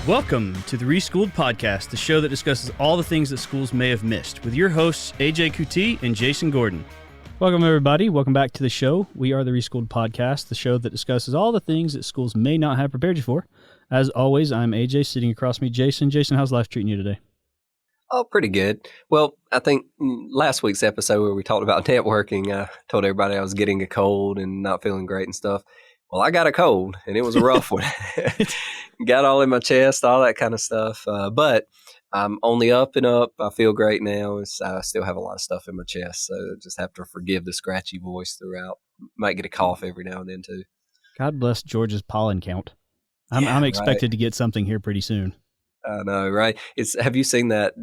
Welcome to the Reschool'd podcast, the show that discusses all the things that schools may have missed, with your hosts AJ Kuti and Jason Gordon. Welcome, everybody. Welcome back to the show. We are the Reschool'd podcast, the show that discusses all the things that schools may not have prepared you for. As always, I'm AJ, sitting across me, Jason. Jason, how's life treating you today? Oh, pretty good. Well, I think last week's episode where we talked about networking, I told everybody I was getting a cold and not feeling great and stuff. Well, I got a cold, and it was a rough one. Got all in my chest, all that kind of stuff. But I'm on the up and up. I feel great now. I still have a lot of stuff in my chest, so I just have to forgive the scratchy voice throughout. Might get a cough every now and then, too. God bless Georgia's pollen count. I'm expected to get something here pretty soon. I know, right? Have you seen that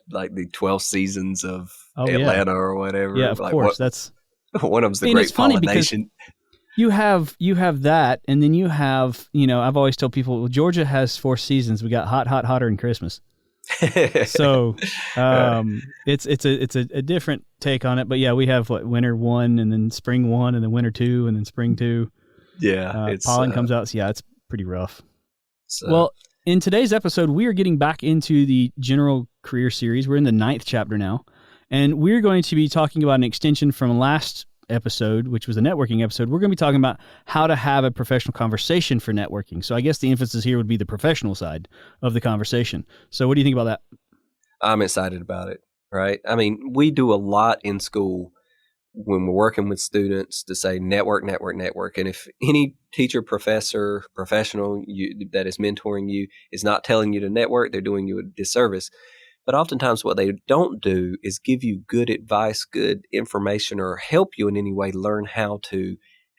like the 12 seasons of Atlanta or whatever? Yeah, of course. That's one of them's the Great Pollination. You have that, and then you have, I've always told people, well, Georgia has 4 seasons. We got hot, hotter, and Christmas. So it's a different take on it. But yeah, we have winter 1, and then spring 1, and then winter 2, and then spring 2. Yeah, pollen comes out. So yeah, it's pretty rough. Well, in today's episode, we are getting back into the general career series. We're in the 9th chapter now, and we're going to be talking about an extension from last episode, which was a networking episode. We're going to be talking about how to have a professional conversation for networking. So I guess the emphasis here would be the professional side of the conversation. So what do you think about that? I'm excited about it, right? I mean, we do a lot in school when we're working with students to say network. And if any teacher, professor, professional that is mentoring you is not telling you to network, they're doing you a disservice. But oftentimes what they don't do is give you good advice, good information, or help you in any way learn how to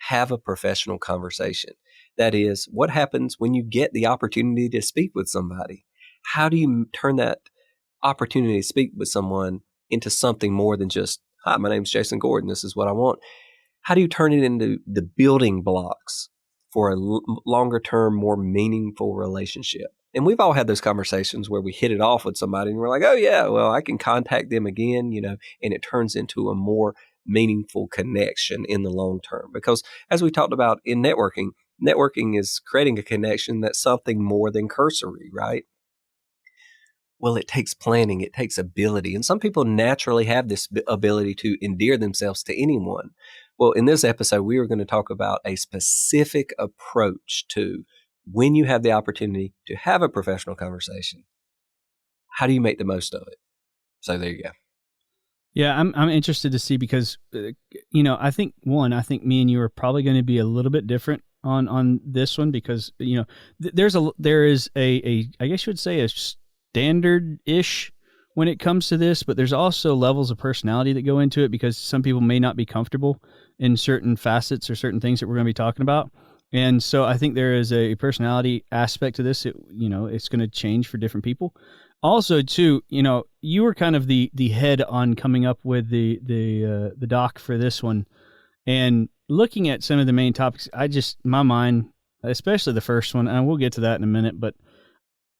have a professional conversation. That is, what happens when you get the opportunity to speak with somebody? How do you turn that opportunity to speak with someone into something more than just, hi, my name's Jason Gordon, this is what I want. How do you turn it into the building blocks for a longer term, more meaningful relationship? And we've all had those conversations where we hit it off with somebody and we're like, oh yeah, well, I can contact them again, and it turns into a more meaningful connection in the long term. Because as we talked about in networking is creating a connection that's something more than cursory, right? Well, it takes planning, it takes ability. And some people naturally have this ability to endear themselves to anyone. Well, in this episode, we are going to talk about a specific approach to when you have the opportunity to have a professional conversation. How do you make the most of it? So there you go. Yeah, I'm interested to see because, I think me and you are probably going to be a little bit different on this one because, there is a I guess you would say a standard-ish when it comes to this, but there's also levels of personality that go into it because some people may not be comfortable in certain facets or certain things that we're going to be talking about. And so I think there is a personality aspect to this. It's going to change for different people. Also, too, you were kind of the head on coming up with the doc for this one, and looking at some of the main topics. My mind, especially the first one, and we'll get to that in a minute, but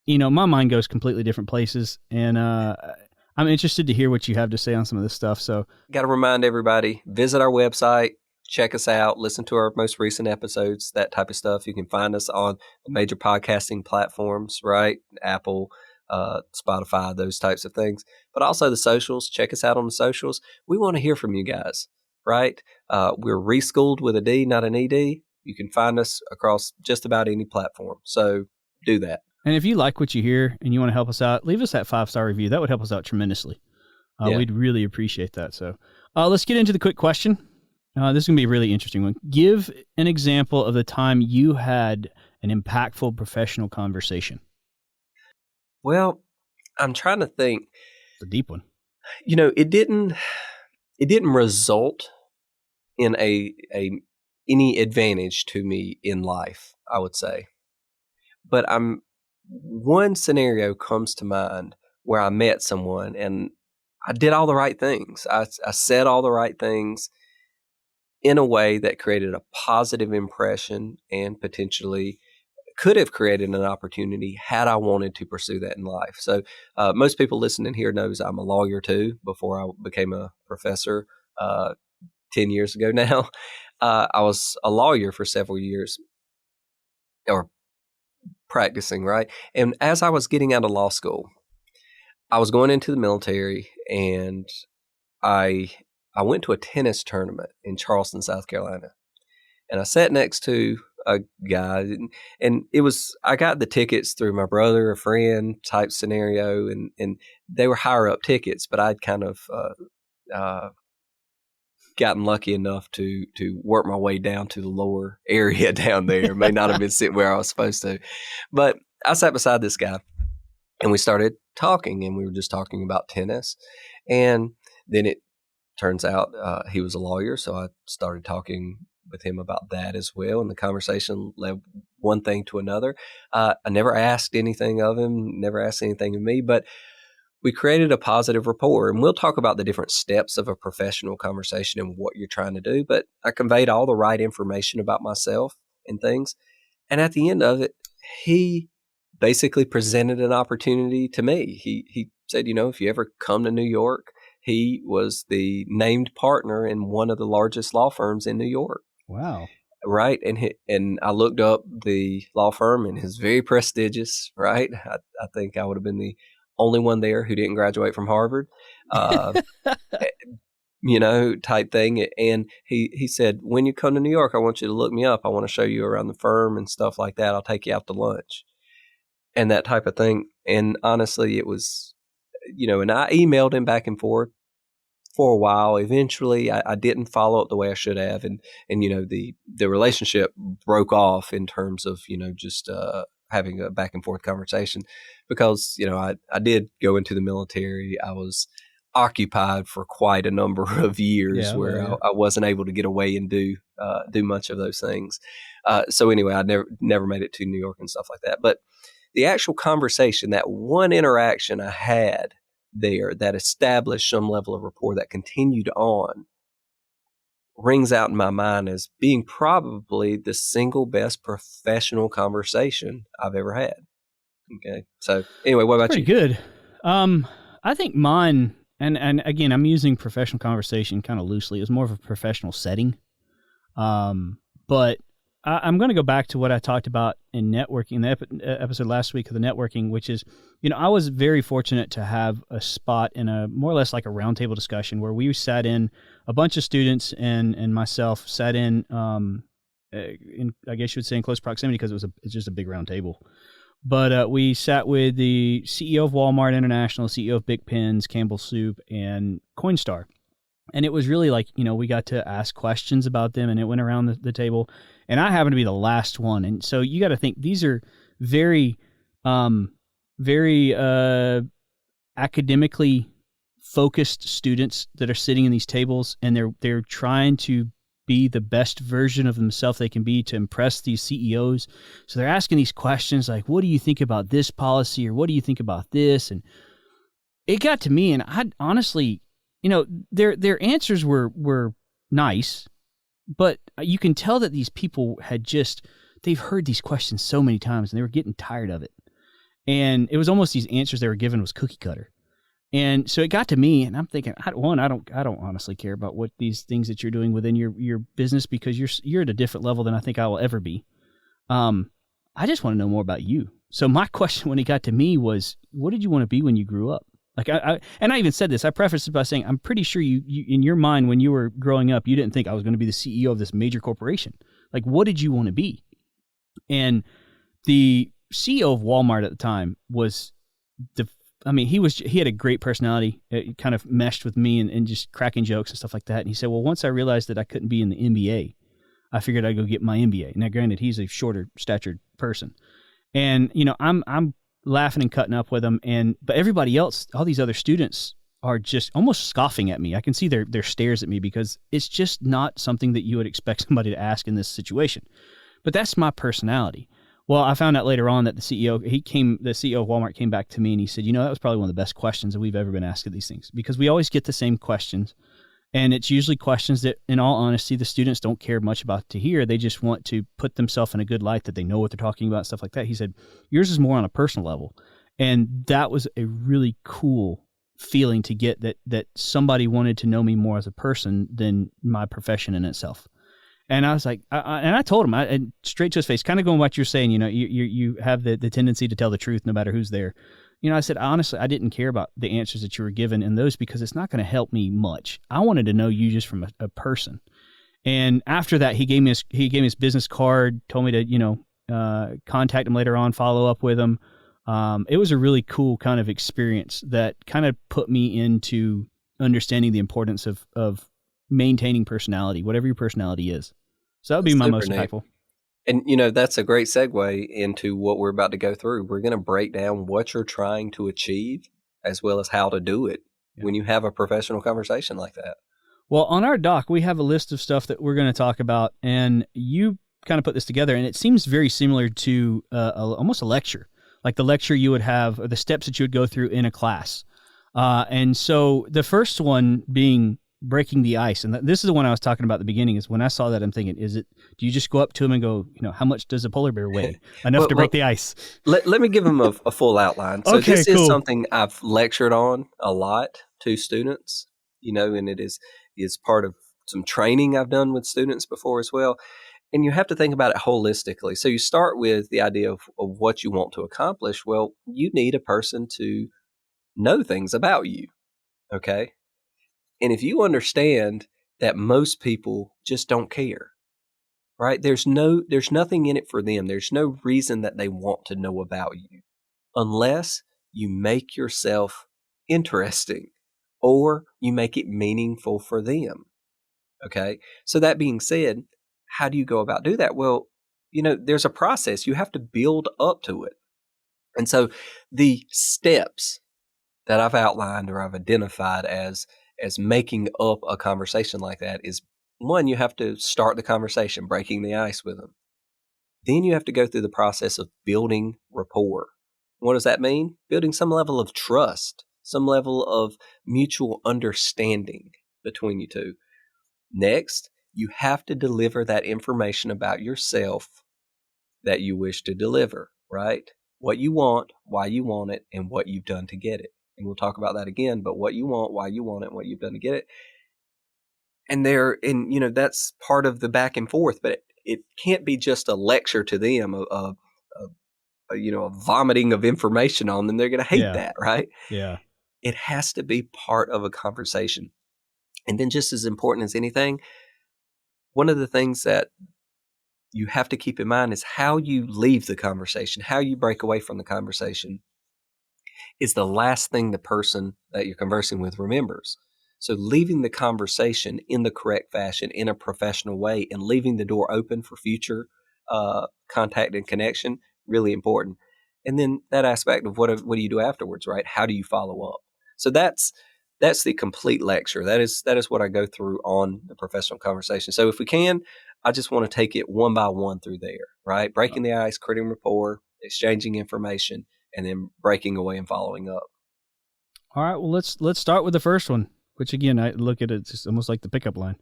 my mind goes completely different places, and I'm interested to hear what you have to say on some of this stuff. So, got to remind everybody: visit our website. Check us out, listen to our most recent episodes, that type of stuff. You can find us on the major podcasting platforms, right? Apple, Spotify, those types of things. But also the socials. Check us out on the socials. We want to hear from you guys, right? We're Reschool'd with a D, not an ED. You can find us across just about any platform. So do that. And if you like what you hear and you want to help us out, leave us that 5-star review. That would help us out tremendously. We'd really appreciate that. So let's get into the quick question. This is going to be a really interesting one. Give an example of the time you had an impactful professional conversation. Well, I'm trying to think. It's a deep one. It didn't result in any advantage to me in life, I would say. But one scenario comes to mind where I met someone and I did all the right things. I said all the right things in a way that created a positive impression and potentially could have created an opportunity had I wanted to pursue that in life. So most people listening here knows I'm a lawyer too before I became a professor 10 years ago now. I was a lawyer for several years, or practicing, right? And as I was getting out of law school, I was going into the military, and I went to a tennis tournament in Charleston, South Carolina, and I sat next to a guy, and it was, I got the tickets through my brother, a friend type scenario, and they were higher up tickets, but I'd kind of gotten lucky enough to work my way down to the lower area down there. May not have been sitting where I was supposed to, but I sat beside this guy, and we started talking, and we were just talking about tennis, and then it turns out he was a lawyer, so I started talking with him about that as well, and the conversation led one thing to another. I never asked anything of him, never asked anything of me, but we created a positive rapport, and we'll talk about the different steps of a professional conversation and what you're trying to do, but I conveyed all the right information about myself and things, and at the end of it, he basically presented an opportunity to me. He said, if you ever come to New York, he was the named partner in one of the largest law firms in New York. Wow. Right. And I looked up the law firm, and it's very prestigious. Right. I think I would have been the only one there who didn't graduate from Harvard, type thing. And he said, when you come to New York, I want you to look me up. I want to show you around the firm and stuff like that. I'll take you out to lunch and that type of thing. And honestly, it was, and I emailed him back and forth for a while. Eventually, I didn't follow up the way I should have, and the relationship broke off in terms of just having a back and forth conversation, because I did go into the military. I was occupied for quite a number of years I wasn't able to get away and do much of those things. So anyway, I never made it to New York and stuff like that. But the actual conversation, that one interaction I had there that established some level of rapport that continued on, rings out in my mind as being probably the single best professional conversation I've ever had. Okay. So anyway, what about you? Pretty good. I think mine, and again, I'm using professional conversation kind of loosely. It was more of a professional setting. But I'm going to go back to what I talked about in networking, the episode last week of the networking, which is, I was very fortunate to have a spot in a more or less like a roundtable discussion where we sat in, a bunch of students and myself sat in I guess you would say in close proximity, because it's just a big round table. But we sat with the CEO of Walmart International, CEO of Big Pens, Campbell Soup, and Coinstar. And it was really like, we got to ask questions about them, and it went around the table. And I happened to be the last one. And so you got to think, these are very, very academically focused students that are sitting in these tables, and they're trying to be the best version of themselves they can be to impress these CEOs. So they're asking these questions like, what do you think about this policy, or what do you think about this? And it got to me, and I honestly, their answers were nice, but you can tell that these people they've heard these questions so many times, and they were getting tired of it. And it was almost these answers they were given was cookie cutter. And so it got to me, and I'm thinking, I don't honestly care about what these things that you're doing within your business, because you're at a different level than I think I will ever be. I just want to know more about you. So my question when it got to me was, what did you want to be when you grew up? Like I even said this. I prefaced it by saying, I'm pretty sure you in your mind when you were growing up, you didn't think I was going to be the CEO of this major corporation. Like, what did you want to be? And the CEO of Walmart at the time was he had a great personality. It kind of meshed with me and just cracking jokes and stuff like that. And he said, well, once I realized that I couldn't be in the NBA, I figured I'd go get my MBA. Now, granted, he's a shorter statured person. And, I'm laughing and cutting up with him. But everybody else, all these other students are just almost scoffing at me. I can see their stares at me, because it's just not something that you would expect somebody to ask in this situation. But that's my personality. Well, I found out later on that the CEO of Walmart came back to me, and he said, that was probably one of the best questions that we've ever been asked of these things, because we always get the same questions. And it's usually questions that, in all honesty, the students don't care much about to hear. They just want to put themselves in a good light, that they know what they're talking about, stuff like that. He said, yours is more on a personal level. And that was a really cool feeling to get, that somebody wanted to know me more as a person than my profession in itself. And I was like, and I told him, and straight to his face, kind of going what you're saying, you have the tendency to tell the truth no matter who's there. I said, honestly, I didn't care about the answers that you were given in those because it's not going to help me much. I wanted to know you just from a person. And after that, he gave me his business card, told me to, contact him later on, follow up with him. It was a really cool kind of experience that kind of put me into understanding the importance of maintaining personality, whatever your personality is. So that would be my most impactful. And, that's a great segue into what we're about to go through. We're going to break down what you're trying to achieve as well as how to do it when you have a professional conversation like that. Well, on our doc, we have a list of stuff that we're going to talk about, and you kind of put this together, and it seems very similar to almost a lecture, like the lecture you would have or the steps that you would go through in a class. And so the first one being breaking the ice. And this is the one I was talking about at the beginning is when I saw that, I'm thinking, do you just go up to him and go, how much does a polar bear weigh? Enough to break the ice. Let me give him a full outline. So okay, this cool. is something I've lectured on a lot to students, and it is part of some training I've done with students before as well. And you have to think about it holistically. So you start with the idea of what you want to accomplish. Well, you need a person to know things about you. Okay. And if you understand that most people just don't care, right? There's nothing in it for them. There's no reason that they want to know about you unless you make yourself interesting or you make it meaningful for them. Okay. So that being said, how do you go about do that? Well, there's a process. You have to build up to it. And so the steps that I've outlined or I've identified as making up a conversation like that is, one, you have to start the conversation, breaking the ice with them. Then you have to go through the process of building rapport. What does that mean? Building some level of trust, some level of mutual understanding between you two. Next, you have to deliver that information about yourself that you wish to deliver, right? What you want, why you want it, and what you've done to get it. And we'll talk about that again, but what you want, why you want it, and what you've done to get it. And that's part of the back and forth, but it can't be just a lecture to them, a vomiting of information on them. They're going to hate that, right? Yeah. It has to be part of a conversation. And then just as important as anything, one of the things that you have to keep in mind is how you leave the conversation, how you break away from the conversation is the last thing the person that you're conversing with remembers. So leaving the conversation in the correct fashion, in a professional way, and leaving the door open for future contact and connection, really important. And then that aspect of what do you do afterwards, right? How do you follow up? So that's the complete lecture. That is what I go through on the professional conversation. So if we can, I just want to take it one by one through there, right? Breaking the ice, creating rapport, exchanging information, and then breaking away and following up. All right. Well, let's start with the first one, which again, I look at it just almost like the pickup line.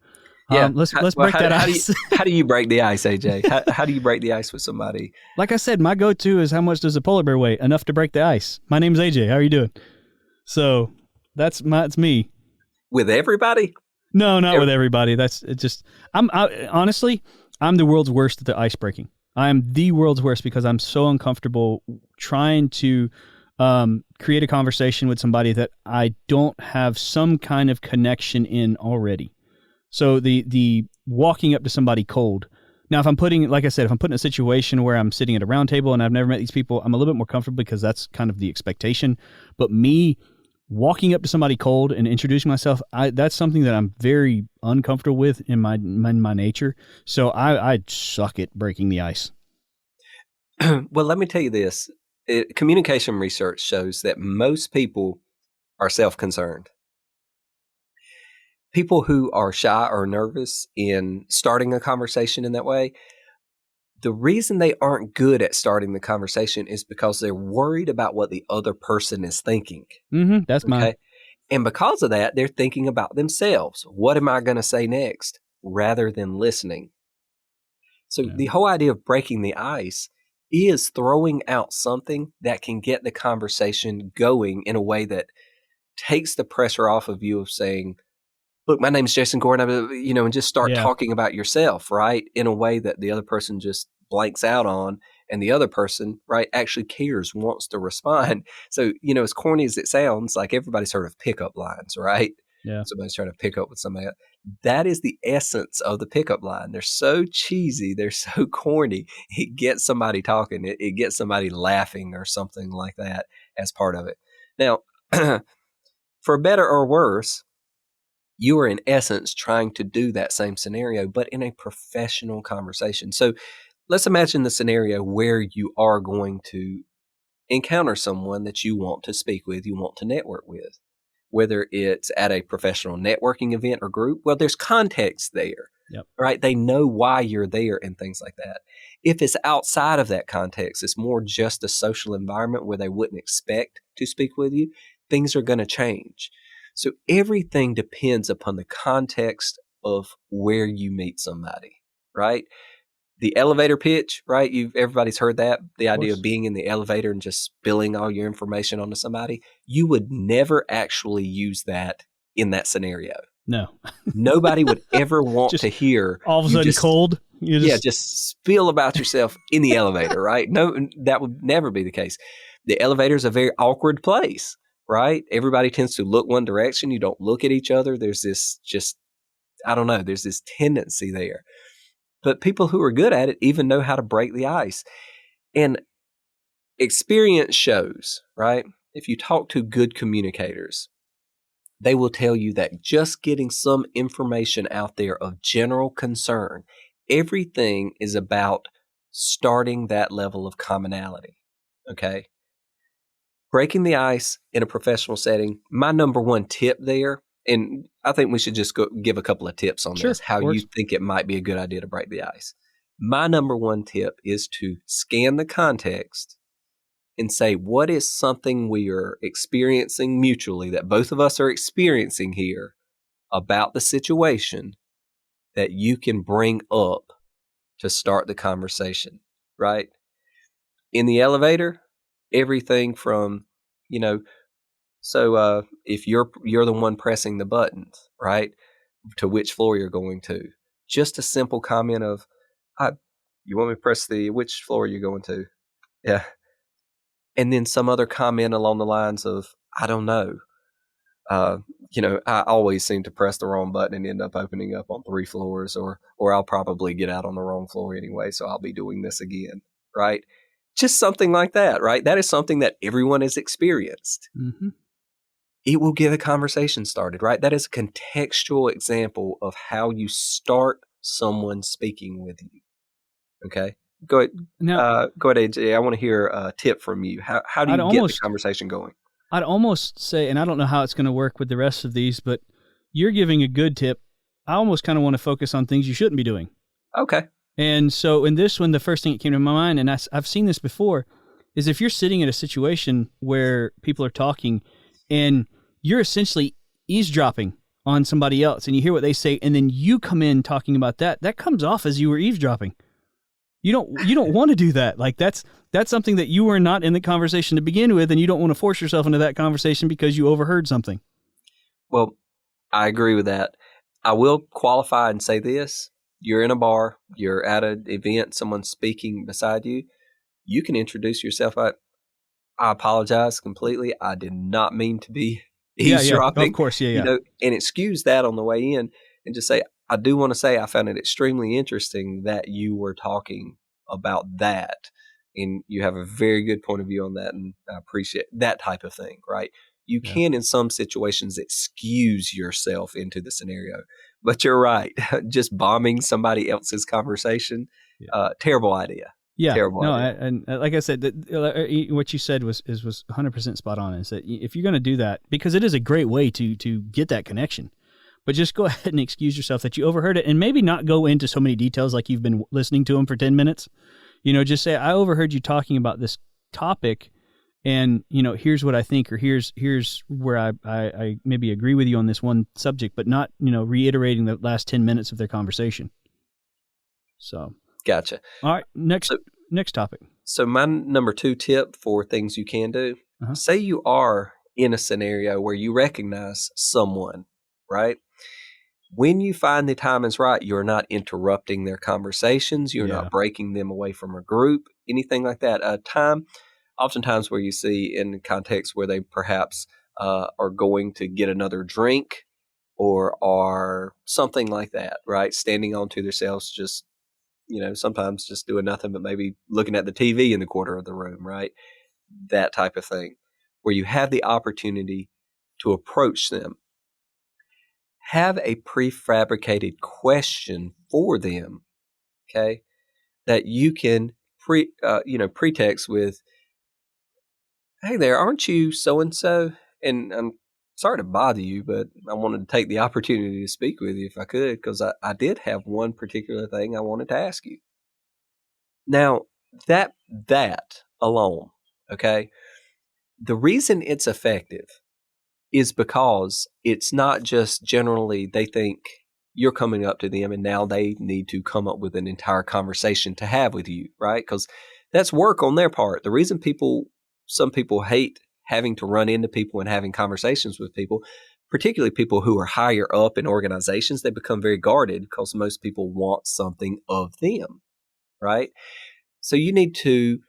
Yeah. Let's break that ice. How do you break the ice, AJ? How do you break the ice with somebody? Like I said, my go-to is how much does a polar bear weigh? Enough to break the ice. My name's AJ. How are you doing? So it's me. With everybody? No, not with everybody. Honestly, I'm the world's worst at the ice breaking. I'm the world's worst because I'm so uncomfortable trying to create a conversation with somebody that I don't have some kind of connection in already. So the walking up to somebody cold. Now, if I'm putting in a situation where I'm sitting at a round table and I've never met these people, I'm a little bit more comfortable because that's kind of the expectation. But me walking up to somebody cold and introducing myself, that's something that I'm very uncomfortable with in my nature. So I suck at breaking the ice. Well, let me tell you this. Communication research shows that most people are self-concerned. People who are shy or nervous in starting a conversation in that way, the reason they aren't good at starting the conversation is because they're worried about what the other person is thinking. Mm-hmm, that's mine. And because of that, they're thinking about themselves. What am I going to say next? Rather than listening. So the whole idea of breaking the ice is throwing out something that can get the conversation going in a way that takes the pressure off of you of saying, look, my name's Jason Gordon, and just start Yeah. talking about yourself, right? In a way that the other person just blanks out on, and the other person, right, actually cares, wants to respond. So, as corny as it sounds, like everybody's heard of pickup lines, right? Yeah. Somebody's trying to pick up with somebody else. That is the essence of the pickup line. They're so cheesy. They're so corny. It gets somebody talking. It gets somebody laughing or something like that as part of it. Now, for better or worse, you are in essence trying to do that same scenario, but in a professional conversation. So let's imagine the scenario where you are going to encounter someone that you want to speak with, you want to network with, whether it's at a professional networking event or group. Well, there's context there, Yep. right? They know why you're there and things like that. If it's outside of that context, it's more just a social environment where they wouldn't expect to speak with you, things are going to change. So everything depends upon the context of where you meet somebody, right? The elevator pitch, right? Everybody's heard that, the idea of being in the elevator and just spilling all your information onto somebody. You would never actually use that in that scenario. No. Nobody would ever want Just to hear all of a sudden cold. Just spill about yourself in the elevator, right? No, that would never be the case. The elevator is a very awkward place, right? Everybody tends to look one direction. You don't look at each other. There's this there's this tendency there. But people who are good at it even know how to break the ice. And experience shows, right? If you talk to good communicators, they will tell you that just getting some information out there of general concern, everything is about starting that level of commonality, okay? Breaking the ice in a professional setting, my number one tip there, and I think we should just give a couple of tips on this, how you think it might be a good idea to break the ice. My number one tip is to scan the context and say, what is something we are experiencing mutually that both of us are experiencing here about the situation that you can bring up to start the conversation, right? In the elevator, everything from, so if you're the one pressing the buttons, right, to which floor you're going to, just a simple comment of, you want me to press which floor you're going to? Yeah. And then some other comment along the lines of, I don't know. I always seem to press the wrong button and end up opening up on 3 floors, or I'll probably get out on the wrong floor anyway, so I'll be doing this again, right? Just something like that, right? That is something that everyone has experienced. Mm-hmm. It will get a conversation started, right? That is a contextual example of how you start someone speaking with you. Okay? Go ahead. Go ahead, AJ. I want to hear a tip from you. How do you get the conversation going? I'd almost say, and I don't know how it's going to work with the rest of these, but you're giving a good tip. I almost kind of want to focus on things you shouldn't be doing. Okay. And so in this one, the first thing that came to my mind, and I've seen this before, is if you're sitting in a situation where people are talking and you're essentially eavesdropping on somebody else and you hear what they say, and then you come in talking about that comes off as you were eavesdropping. You don't want to do that. Like that's something that you were not in the conversation to begin with, and you don't want to force yourself into that conversation because you overheard something. Well, I agree with that. I will qualify and say this. You're in a bar, you're at an event, someone's speaking beside you. You can introduce yourself. I apologize completely. I did not mean to be eavesdropping. Yeah, of course, yeah. And excuse that on the way in, and just say, I do want to say I found it extremely interesting that you were talking about that, and you have a very good point of view on that, and I appreciate that type of thing, right? You can, in some situations, excuse yourself into the scenario, but you're right. Just bombing somebody else's conversation, terrible idea. Yeah, terrible idea. And like I said, what you said was 100% spot on. Is that if you're going to do that, because it is a great way to get that connection, but just go ahead and excuse yourself that you overheard it, and maybe not go into so many details like you've been listening to them for 10 minutes. Just say, I overheard you talking about this topic, and here's what I think, or here's where I maybe agree with you on this one subject, but not reiterating the last 10 minutes of their conversation. So gotcha. All right, next topic. So my number 2 tip for things you can do, say you are in a scenario where you recognize someone, right? When you find the time is right, you're not interrupting their conversations. You're Yeah. not breaking them away from a group, anything like that. Oftentimes where you see in contexts where they perhaps are going to get another drink or are something like that, right? Standing onto themselves, just, sometimes just doing nothing but maybe looking at the TV in the corner of the room, right? That type of thing, where you have the opportunity to approach them. Have a prefabricated question for them, okay, that you can pretext with, "Hey there, aren't you so and so? And I'm sorry to bother you, but I wanted to take the opportunity to speak with you if I could, because I did have one particular thing I wanted to ask you." Now, that alone, okay, the reason it's effective is because it's not just generally they think you're coming up to them and now they need to come up with an entire conversation to have with you, right? Because that's work on their part. The reason some people hate having to run into people and having conversations with people, particularly people who are higher up in organizations, they become very guarded because most people want something of them, right? So you need to,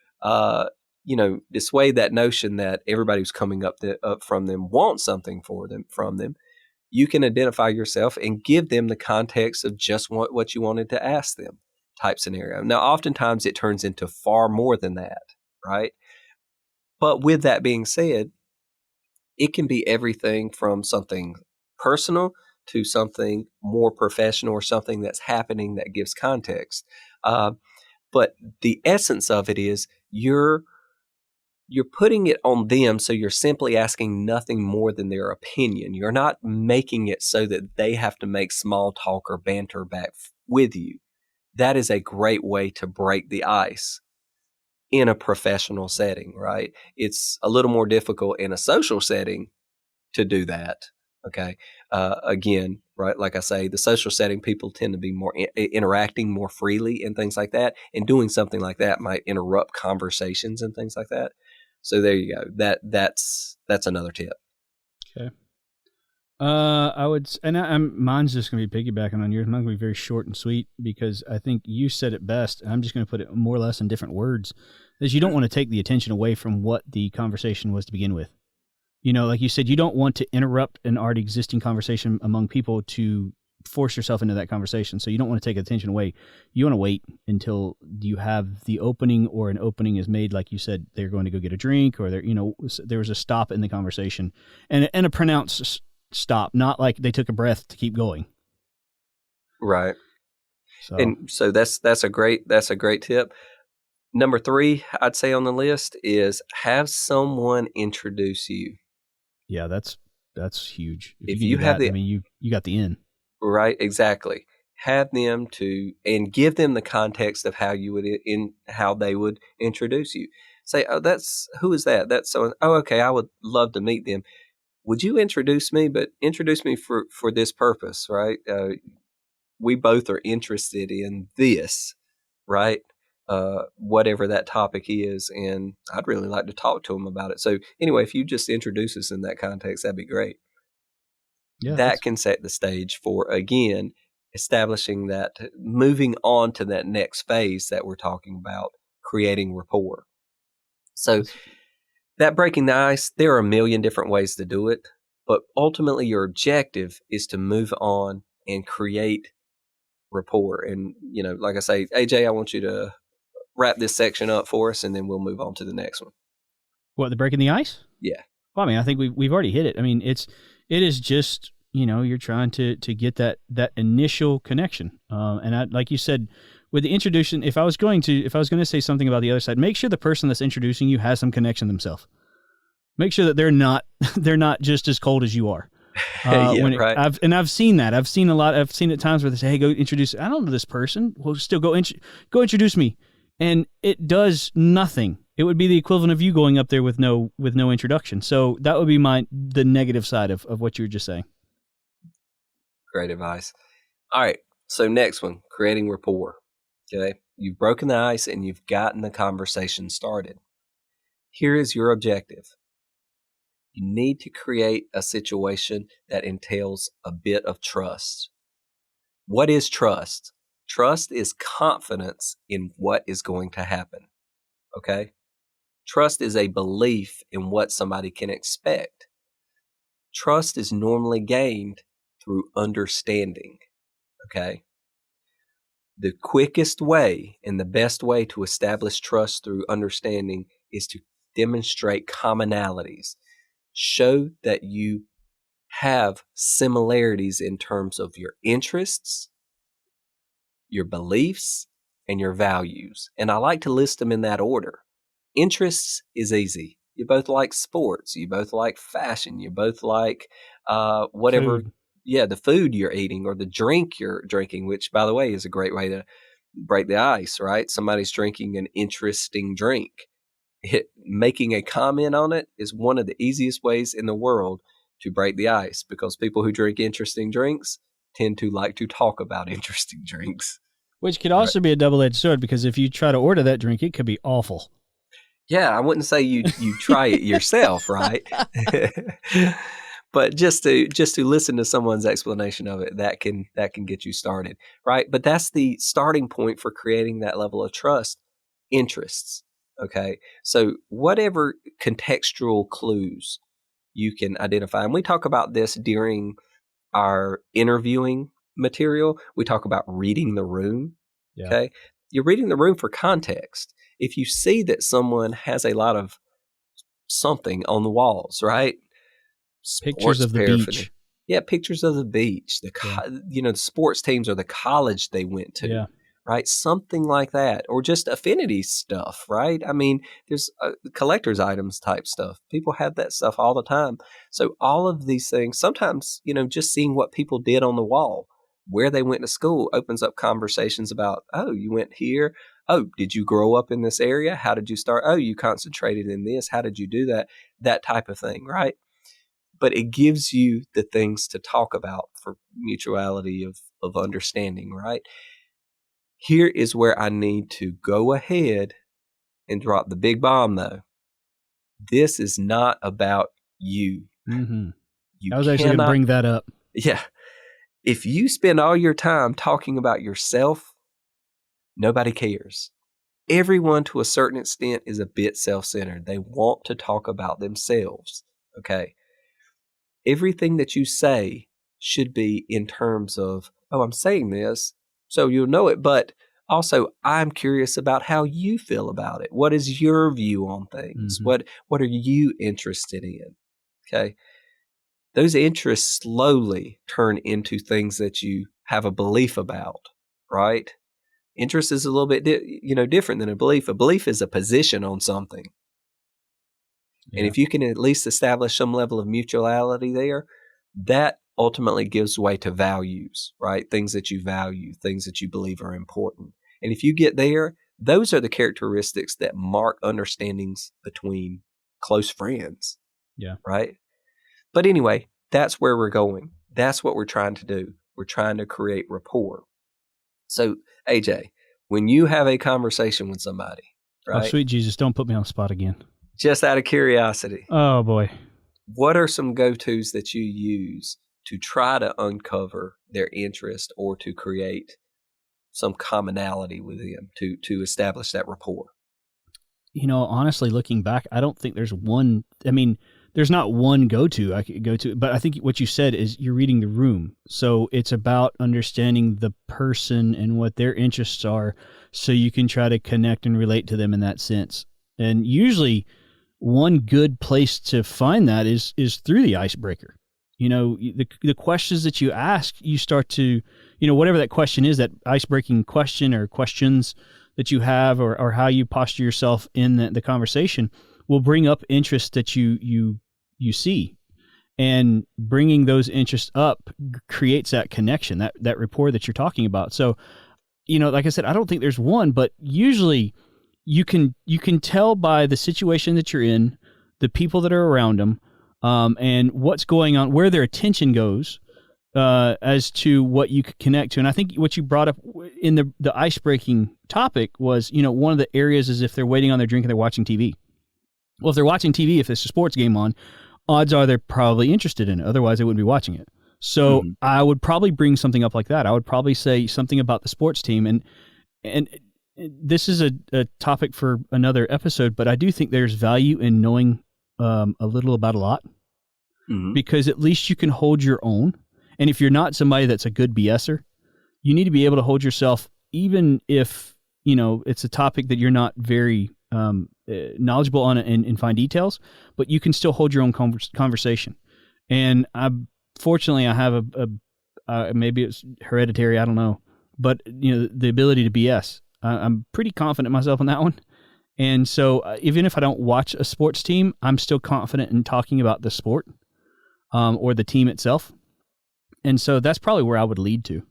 dissuade that notion that everybody who's coming up from them wants something from them. You can identify yourself and give them the context of just what you wanted to ask them type scenario. Now, oftentimes it turns into far more than that, right? But with that being said, it can be everything from something personal to something more professional or something that's happening that gives context. But the essence of it is you're putting it on them, so you're simply asking nothing more than their opinion. You're not making it so that they have to make small talk or banter back with you. That is a great way to break the ice in a professional setting, right? It's a little more difficult in a social setting to do that. Okay. Again, right, like I say, the social setting, people tend to be more interacting more freely and things like that. And doing something like that might interrupt conversations and things like that. So there you go. That's another tip. Okay. Mine's just going to be piggybacking on yours. Mine's going to be very short and sweet because I think you said it best. I'm just going to put it more or less in different words. Is you don't want to take the attention away from what the conversation was to begin with. Like you said, you don't want to interrupt an already existing conversation among people to force yourself into that conversation. So you don't want to take attention away. You want to wait until you have the opening, or an opening is made. Like you said, they're going to go get a drink, or there was a stop in the conversation, and a pronounced stop, not like they took a breath to keep going. Right. So. And so that's a great tip. Number 3, I'd say on the list is have someone introduce you. Yeah, that's huge. If you have you got the in. Right, exactly. Have them and give them the context of how how they would introduce you. Say, "Oh, who is that? That's so. Oh, okay. I would love to meet them. Would you introduce me? But introduce me for this purpose, right? We both are interested in this, right? Whatever that topic is, and I'd really like to talk to them about it. So anyway, if you just introduce us in that context, that'd be great. Yeah, that can set the stage for, again, establishing that, moving on to that next phase that we're talking about, creating rapport. So that breaking the ice, there are a million different ways to do it, but ultimately your objective is to move on and create rapport. And, like I say, AJ, I want you to wrap this section up for us, and then we'll move on to the next one. What, the breaking the ice? Yeah. Well, I think we've already hit it. I mean, it is just, you're trying to get that initial connection. And like you said, with the introduction, if I was going to say something about the other side, make sure the person that's introducing you has some connection themselves. Make sure that they're not just as cold as you are. Right. I've seen that. I've seen at times where they say, "Hey, go introduce." I don't know this person. Well, still go introduce me, and it does nothing. It would be the equivalent of you going up there with no introduction. So that would be the negative side of what you were just saying. Great advice. All right. So next one, creating rapport. Okay. You've broken the ice and you've gotten the conversation started. Here is your objective. You need to create a situation that entails a bit of trust. What is trust? Trust is confidence in what is going to happen. Okay? Trust is a belief in what somebody can expect. Trust is normally gained through understanding. Okay? The quickest way and the best way to establish trust through understanding is to demonstrate commonalities. Show that you have similarities in terms of your interests, your beliefs, and your values. And I like to list them in that order. Interests is easy. You both like sports. You both like fashion. You both like whatever. Food. Yeah, the food you're eating or the drink you're drinking, which, by the way, is a great way to break the ice, right? Somebody's drinking an interesting drink. Making a comment on it is one of the easiest ways in the world to break the ice, because people who drink interesting drinks tend to like to talk about interesting drinks. Which could also be a double-edged sword, because if you try to order that drink, it could be awful. Yeah, I wouldn't say you try it yourself, right? But just to listen to someone's explanation of it, that can get you started, right? But that's the starting point for creating that level of trust. Interests, okay? So whatever contextual clues you can identify, and we talk about this during our interviewing material. We talk about reading the room, okay? You're reading the room for context. If you see that someone has a lot of something on the walls, right? Pictures of the beach. Yeah, pictures of the beach. The sports teams or the college they went to, right? Something like that, or just affinity stuff, right? I mean, there's collector's items type stuff. People have that stuff all the time. So all of these things, sometimes, just seeing what people did on the wall, where they went to school, opens up conversations about, oh, you went here. Oh, did you grow up in this area? How did you start? Oh, you concentrated in this. How did you do that? That type of thing, right? But it gives you the things to talk about for mutuality of understanding, right? Here is where I need to go ahead and drop the big bomb, though. This is not about you. Mm-hmm. I was actually going to bring that up. Yeah. If you spend all your time talking about yourself, nobody cares. Everyone, to a certain extent, is a bit self-centered. They want to talk about themselves, okay? Everything that you say should be in terms of, oh, I'm saying this, so you'll know it, but also I'm curious about how you feel about it. What is your view on things? Mm-hmm. What are you interested in? Okay. Those interests slowly turn into things that you have a belief about, right? Interest is a little bit different than a belief. A belief is a position on something. Yeah. And if you can at least establish some level of mutuality there, that ultimately gives way to values, right? Things that you value, things that you believe are important. And if you get there, those are the characteristics that mark understandings between close friends. Yeah. Right? But anyway, that's where we're going. That's what we're trying to do. We're trying to create rapport. So, AJ, when you have a conversation with somebody, right? Oh, sweet Jesus, don't put me on the spot again. Just out of curiosity. Oh, boy. What are some go-tos that you use to try to uncover their interest or to create some commonality with them to establish that rapport? Honestly, looking back, I don't think there's one. I mean, there's not one go-to I could go to, but I think what you said is you're reading the room. So it's about understanding the person and what their interests are so you can try to connect and relate to them in that sense. And usually one good place to find that is through the icebreaker. The questions that you ask, you start to, whatever that question is, that icebreaking question or questions that you have or how you posture yourself in the conversation will bring up interests that you see. And bringing those interests up creates that connection, that rapport that you're talking about. So, like I said, I don't think there's one, but usually you can tell by the situation that you're in, the people that are around them, and what's going on, where their attention goes, as to what you could connect to. And I think what you brought up in the ice-breaking topic was, one of the areas is if they're waiting on their drink and they're watching TV. Well, if they're watching TV, if there's a sports game on, odds are they're probably interested in it. Otherwise, they wouldn't be watching it. So I would probably bring something up like that. I would probably say something about the sports team, and this is a topic for another episode, but I do think there's value in knowing a little about a lot, because at least you can hold your own. And if you're not somebody that's a good BSer, you need to be able to hold yourself, even if, it's a topic that you're not very knowledgeable on in fine details, but you can still hold your own conversation. And fortunately, I have maybe it's hereditary, I don't know, but the ability to BS. I'm pretty confident in myself on that one. And so even if I don't watch a sports team, I'm still confident in talking about the sport or the team itself. And so that's probably where I would lead to.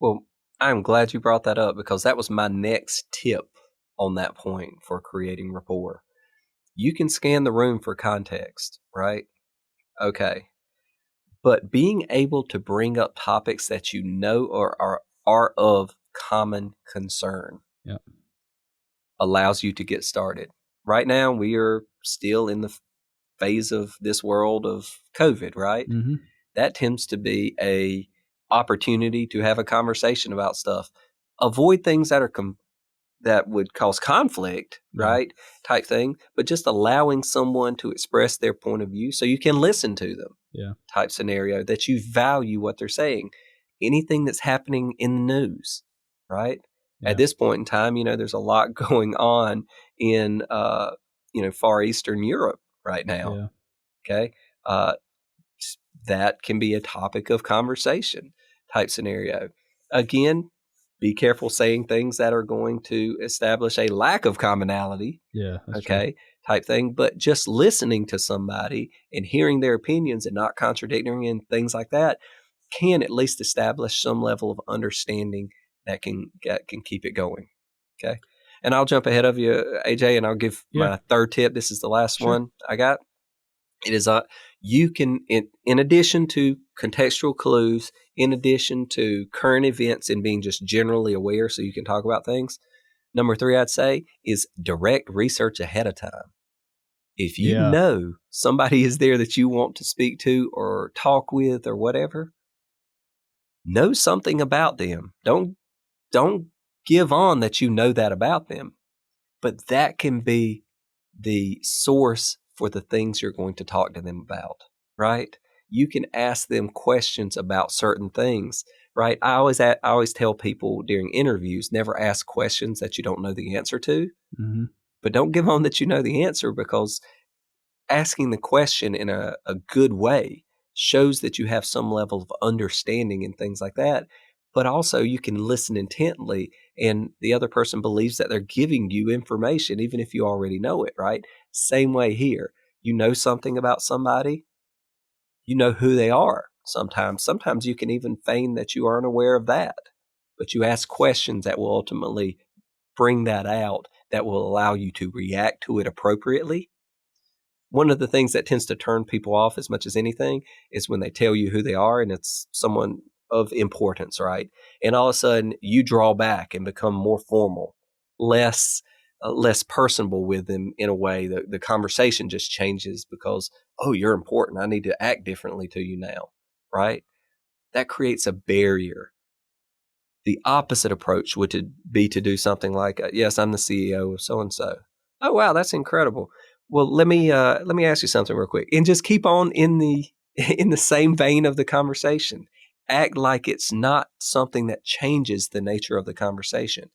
Well, I'm glad you brought that up, because that was my next tip on that point for creating rapport. You can scan the room for context, right? Okay. But being able to bring up topics that you know are of common concern allows you to get started. Right now, we are still in the phase of this world of COVID, right? Mm-hmm. That tends to be a opportunity to have a conversation about stuff. Avoid things that are that would cause conflict, right? Type thing, but just allowing someone to express their point of view so you can listen to them. Type scenario that you value what they're saying. Anything that's happening in the news, right? At this point in time, there's a lot going on in Far Eastern Europe right now. Okay. That can be a topic of conversation type scenario. Again, be careful saying things that are going to establish a lack of commonality. That's true. Type thing. But just listening to somebody and hearing their opinions and not contradicting and things like that can at least establish some level of understanding that can keep it going. Okay. And I'll jump ahead of you, AJ, and I'll give my third tip. This is the last one I got. It is you can, in addition to contextual clues, in addition to current events and being just generally aware so you can talk about things, number 3, I'd say, is direct research ahead of time. If you know somebody is there that you want to speak to or talk with or whatever, know something about them. Don't give on that you know that about them, but that can be the source for the things you're going to talk to them about, right? You can ask them questions about certain things, right? I always tell people during interviews, never ask questions that you don't know the answer to, but don't give on that you know the answer, because asking the question in a good way shows that you have some level of understanding and things like that. But also you can listen intently and the other person believes that they're giving you information, even if you already know it, right? Same way here. You know something about somebody, you know who they are sometimes. Sometimes you can even feign that you aren't aware of that, but you ask questions that will ultimately bring that out, that will allow you to react to it appropriately. One of the things that tends to turn people off as much as anything is when they tell you who they are and it's someone of importance, right? And all of a sudden you draw back and become more formal, less personable with them in a way. The conversation just changes because, oh, you're important. I need to act differently to you now, right? That creates a barrier. The opposite approach would be to do something like, yes, I'm the CEO of so-and-so. Oh, wow, that's incredible. Well, let me ask you something real quick, and just keep on in the same vein of the conversation. Act like it's not something that changes the nature of the conversation.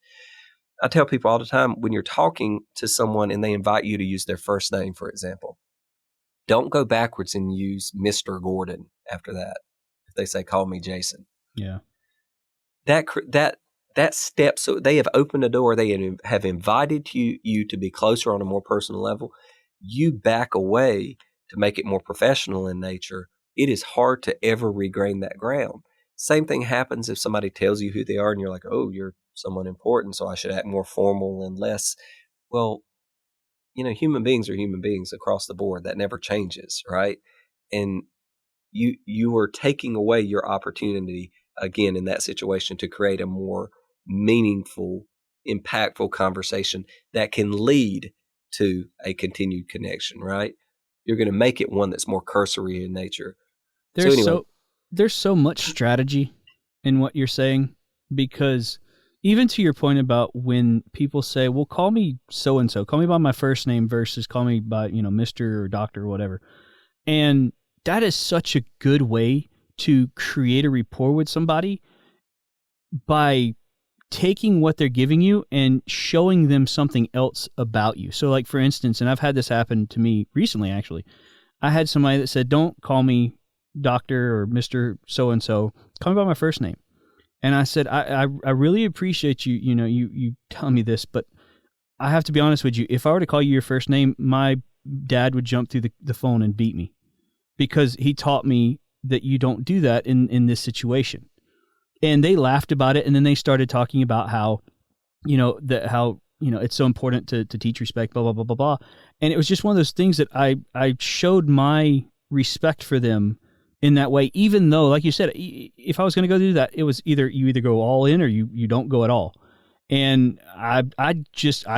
I tell people all the time, when you're talking to someone and they invite you to use their first name, for example, don't go backwards and use Mr. Gordon after that. If they say, call me Jason. Yeah. That step, so they have opened a door, they have invited you to be closer on a more personal level. You back away to make it more professional in nature. It is hard to ever regain that ground. Same thing happens if somebody tells you who they are and you're like, oh, you're someone important, so I should act more formal and less. Well, human beings are human beings across the board. That never changes, right? And you are taking away your opportunity, again, in that situation to create a more meaningful, impactful conversation that can lead to a continued connection, right? You're going to make it one that's more cursory in nature. there's so much strategy in what you're saying, because even to your point about when people say, well, call me so-and-so, call me by my first name versus call me by, Mr. or Doctor or whatever. And that is such a good way to create a rapport with somebody by taking what they're giving you and showing them something else about you. So like, for instance, and I've had this happen to me recently, actually, I had somebody that said, don't call me Doctor or Mr. So-and-so, call me by my first name. And I said, I really appreciate you, you telling me this, but I have to be honest with you. If I were to call you your first name, my dad would jump through the phone and beat me, because he taught me that you don't do that in this situation. And they laughed about it, and then they started talking about how, it's so important to teach respect, blah, blah, blah, blah, blah. And it was just one of those things that I showed my respect for them in that way, even though, like you said, if I was going to go do that, it was you either go all in or you don't go at all. And I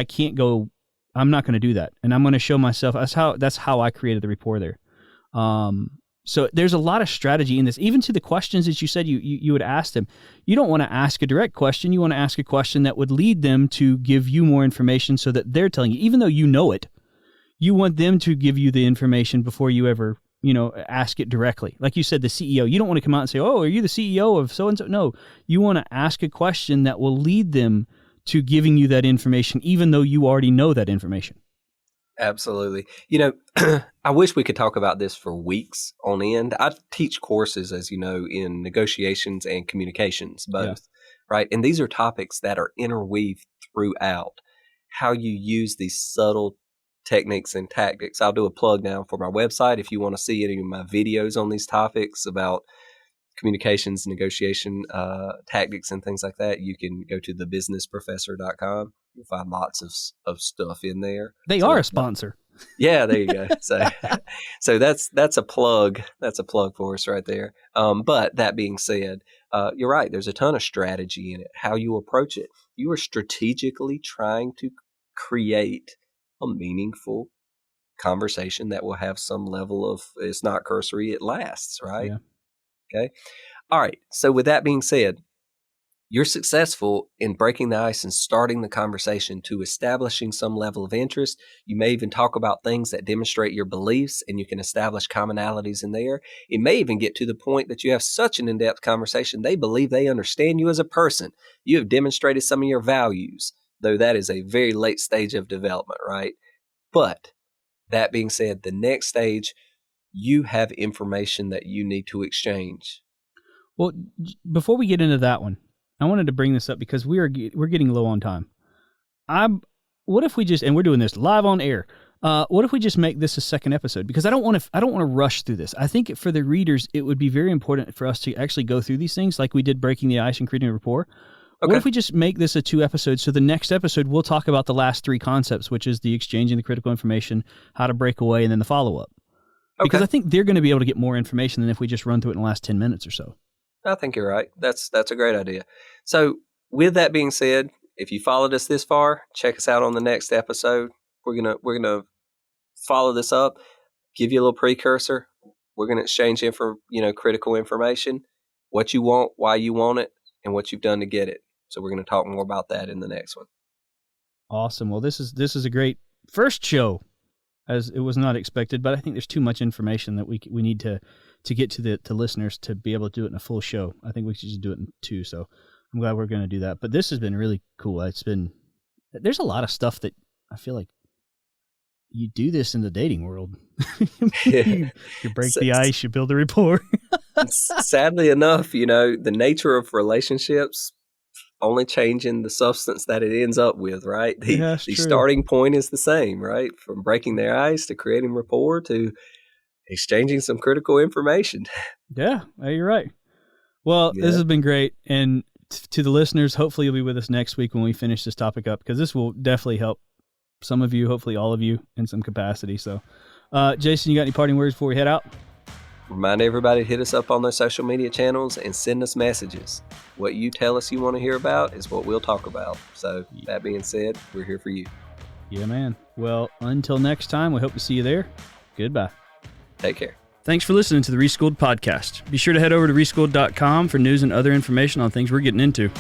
can't go, I'm not going to do that. And I'm going to show myself, that's how I created the rapport there. So there's a lot of strategy in this, even to the questions that you said you would ask them. You don't want to ask a direct question. You want to ask a question that would lead them to give you more information so that they're telling you, even though you know it, you want them to give you the information before you ever, ask it directly. Like you said, the CEO, you don't want to come out and say, oh, are you the CEO of so-and-so? No, you want to ask a question that will lead them to giving you that information, even though you already know that information. Absolutely. I wish we could talk about this for weeks on end. I teach courses, as you know, in negotiations and communications, both, right? And these are topics that are interweaved throughout how you use these subtle techniques and tactics. I'll do a plug now for my website. If you want to see any of my videos on these topics about communications, negotiation tactics, and things like that, you can go to thebusinessprofessor.com. You'll find lots of stuff in there. They are a sponsor. Yeah, there you go. So that's a plug. That's a plug for us right there. But that being said, you're right. There's a ton of strategy in it. How you approach it. You are strategically trying to create a meaningful conversation that will have some level of, it's not cursory, it lasts, right? Yeah. Okay. All right. So with that being said, you're successful in breaking the ice and starting the conversation to establishing some level of interest. You may even talk about things that demonstrate your beliefs, and you can establish commonalities in there. It may even get to the point that you have such an in-depth conversation, they believe they understand you as a person. You have demonstrated some of your values, though that is a very late stage of development, right? But that being said, the next stage, you have information that you need to exchange. Well, before we get into that one, I wanted to bring this up because we're getting low on time. What if we just, and we're doing this live on air, what if we just make this a second episode? Because I don't want to rush through this. I think for the readers, it would be very important for us to actually go through these things like we did breaking the ice and creating a rapport. Okay. What if we just make this a 2 episodes? So the next episode, we'll talk about the last 3 concepts, which is the exchanging the critical information, how to break away, and then the follow-up. Okay. Because I think they're going to be able to get more information than if we just run through it in the last 10 minutes or so. I think you're right. That's a great idea. So with that being said, if you followed us this far, check us out on the next episode. We're gonna follow this up, give you a little precursor. We're gonna exchange critical information, what you want, why you want it, and what you've done to get it. So we're gonna talk more about that in the next one. Awesome. Well, this is a great first show, as it was not expected, but I think there's too much information that we need to get to listeners to be able to do it in a full show. I think we should just do it in 2. So I'm glad we're going to do that. But this has been really cool. There's a lot of stuff that I feel like you do this in the dating world. you break the ice, you build a rapport. Sadly enough, the nature of relationships only changing the substance that it ends up with, right? The starting point is the same, right? From breaking their ice to creating rapport to exchanging some critical information. Yeah, you're right. Well, This has been great. And to the listeners, hopefully you'll be with us next week when we finish this topic up, because this will definitely help some of you, hopefully all of you, in some capacity. So, Jason, you got any parting words before we head out? Remind everybody to hit us up on their social media channels and send us messages. What you tell us you want to hear about is what we'll talk about. So that being said, we're here for you. Yeah, man. Well, until next time, we hope to see you there. Goodbye. Take care. Thanks for listening to the Reschool'd podcast. Be sure to head over to reschool'd.com for news and other information on things we're getting into.